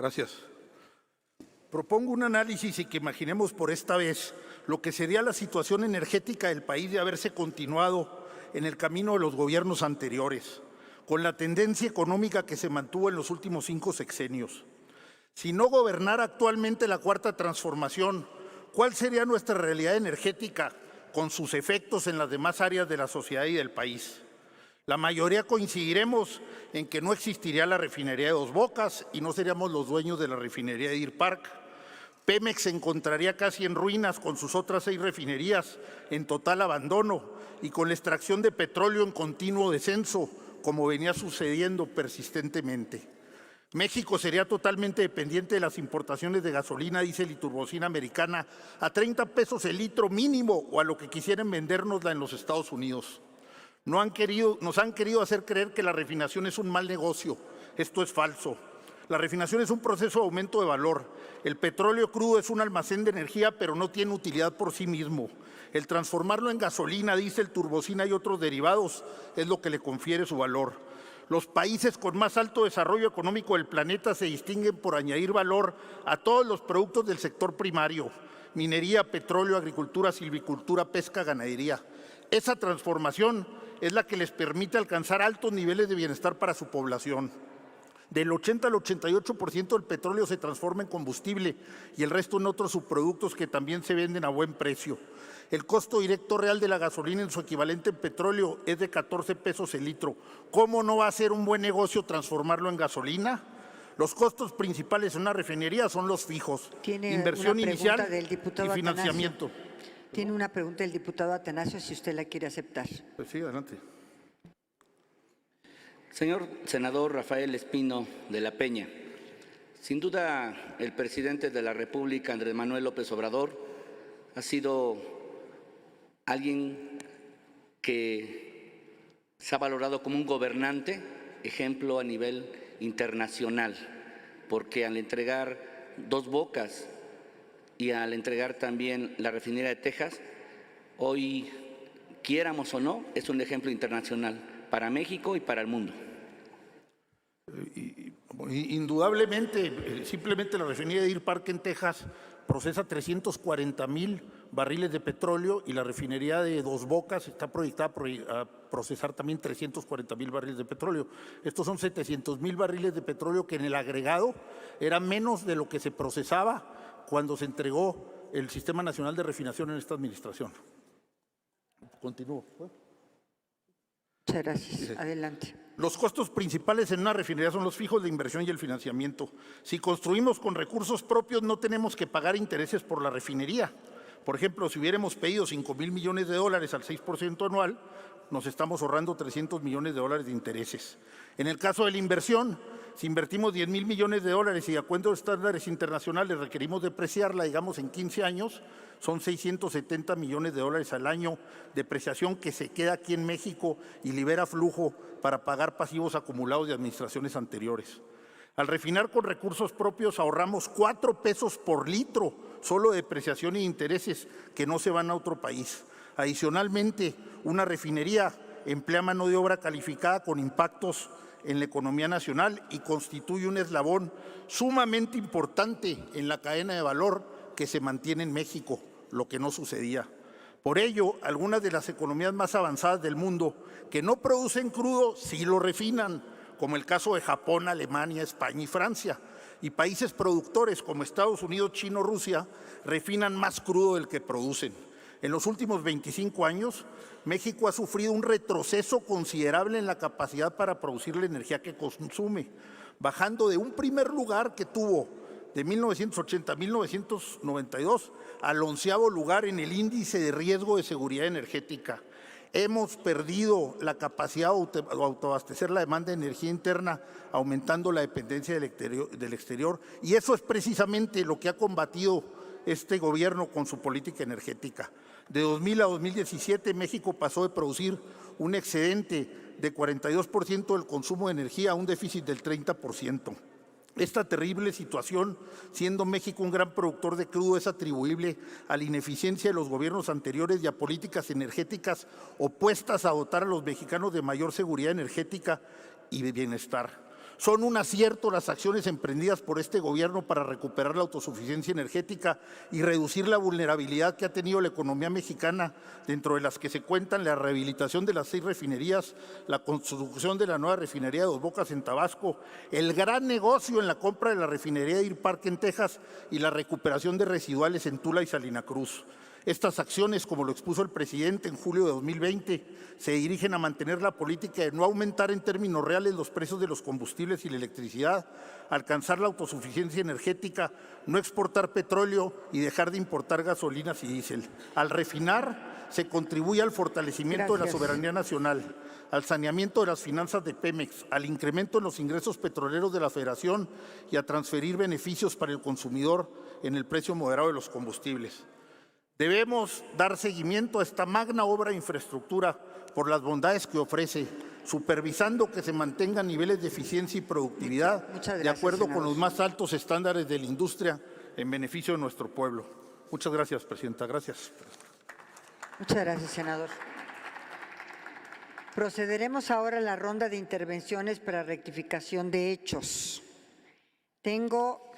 Gracias. Propongo un análisis y que imaginemos por esta vez lo que sería la situación energética del país de haberse continuado en el camino de los gobiernos anteriores, con la tendencia económica que se mantuvo en los últimos 5 sexenios. Si no gobernara actualmente la Cuarta Transformación, ¿cuál sería nuestra realidad energética con sus efectos en las demás áreas de la sociedad y del país? La mayoría coincidiremos en que no existiría la refinería de Dos Bocas y no seríamos los dueños de la refinería de Deer Park. Pemex se encontraría casi en ruinas con sus otras 6 refinerías en total abandono y con la extracción de petróleo en continuo descenso, como venía sucediendo persistentemente. México sería totalmente dependiente de las importaciones de gasolina, diésel y turbocina americana a 30 pesos el litro mínimo o a lo que quisieran vendérnosla en los Estados Unidos. Nos han querido hacer creer que la refinación es un mal negocio. Esto es falso. La refinación es un proceso de aumento de valor. El petróleo crudo es un almacén de energía, pero no tiene utilidad por sí mismo. El transformarlo en gasolina, diésel, turbocina y otros derivados es lo que le confiere su valor. Los países con más alto desarrollo económico del planeta se distinguen por añadir valor a todos los productos del sector primario: minería, petróleo, agricultura, silvicultura, pesca, ganadería. Esa transformación es la que les permite alcanzar altos niveles de bienestar para su población. Del 80 al 88% del petróleo se transforma en combustible y el resto en otros subproductos que también se venden a buen precio. El costo directo real de la gasolina en su equivalente en petróleo es de 14 pesos el litro. ¿Cómo no va a ser un buen negocio transformarlo en gasolina? Los costos principales en una refinería son los fijos: inversión inicial y financiamiento. Tiene una pregunta del diputado Atanasio, si usted la quiere aceptar. Pues sí, adelante. Señor senador Rafael Espino de la Peña, sin duda el presidente de la República, Andrés Manuel López Obrador, ha sido alguien que se ha valorado como un gobernante, ejemplo a nivel internacional, porque al entregar Dos Bocas y al entregar también la refinería de Texas, hoy, quiéramos o no, es un ejemplo internacional para México y para el mundo. Indudablemente, simplemente la refinería de Deer Park en Texas procesa 340,000 barriles de petróleo y la refinería de Dos Bocas está proyectada a procesar también 340,000 barriles de petróleo. Estos son 700,000 barriles de petróleo que en el agregado era menos de lo que se procesaba cuando se entregó el Sistema Nacional de Refinación en esta administración. Continúo. Muchas gracias. Adelante. Los costos principales en una refinería son los fijos de inversión y el financiamiento. Si construimos con recursos propios, no tenemos que pagar intereses por la refinería. Por ejemplo, si hubiéramos pedido $5,000 millones al 6% anual, nos estamos ahorrando $300 millones de intereses. En el caso de la inversión, si invertimos $10,000 millones y de acuerdo a estándares internacionales requerimos depreciarla, digamos, en 15 años, son $670 millones al año, depreciación que se queda aquí en México y libera flujo para pagar pasivos acumulados de administraciones anteriores. Al refinar con recursos propios ahorramos 4 pesos por litro solo de depreciación y intereses que no se van a otro país. Adicionalmente, una refinería emplea mano de obra calificada con impactos en la economía nacional y constituye un eslabón sumamente importante en la cadena de valor que se mantiene en México, lo que no sucedía. Por ello, algunas de las economías más avanzadas del mundo que no producen crudo sí lo refinan, como el caso de Japón, Alemania, España y Francia. Y países productores como Estados Unidos, China o Rusia refinan más crudo del que producen. En los últimos 25 años, México ha sufrido un retroceso considerable en la capacidad para producir la energía que consume, bajando de un primer lugar que tuvo de 1980 a 1992 al 11º lugar en el índice de riesgo de seguridad energética. Hemos perdido la capacidad de autoabastecer la demanda de energía interna, aumentando la dependencia del exterior, y eso es precisamente lo que ha combatido este gobierno con su política energética. De 2000 a 2017, México pasó de producir un excedente de 42% del consumo de energía a un déficit del 30%. Esta terrible situación, siendo México un gran productor de crudo, es atribuible a la ineficiencia de los gobiernos anteriores y a políticas energéticas opuestas a dotar a los mexicanos de mayor seguridad energética y de bienestar. Son un acierto las acciones emprendidas por este gobierno para recuperar la autosuficiencia energética y reducir la vulnerabilidad que ha tenido la economía mexicana, dentro de las que se cuentan la rehabilitación de las 6 refinerías, la construcción de la nueva refinería de Dos Bocas en Tabasco, el gran negocio en la compra de la refinería de Deer Park en Texas y la recuperación de residuales en Tula y Salina Cruz. Estas acciones, como lo expuso el presidente en julio de 2020, se dirigen a mantener la política de no aumentar en términos reales los precios de los combustibles y la electricidad, alcanzar la autosuficiencia energética, no exportar petróleo y dejar de importar gasolinas y diésel. Al refinar, se contribuye al fortalecimiento de la soberanía nacional, al saneamiento de las finanzas de Pemex, al incremento en los ingresos petroleros de la Federación y a transferir beneficios para el consumidor en el precio moderado de los combustibles. Debemos dar seguimiento a esta magna obra de infraestructura por las bondades que ofrece, supervisando que se mantengan niveles de eficiencia y productividad de acuerdo con los más altos estándares de la industria en beneficio de nuestro pueblo. Muchas gracias, presidenta. Gracias. Muchas gracias, senador. Procederemos ahora a la ronda de intervenciones para rectificación de hechos. Tengo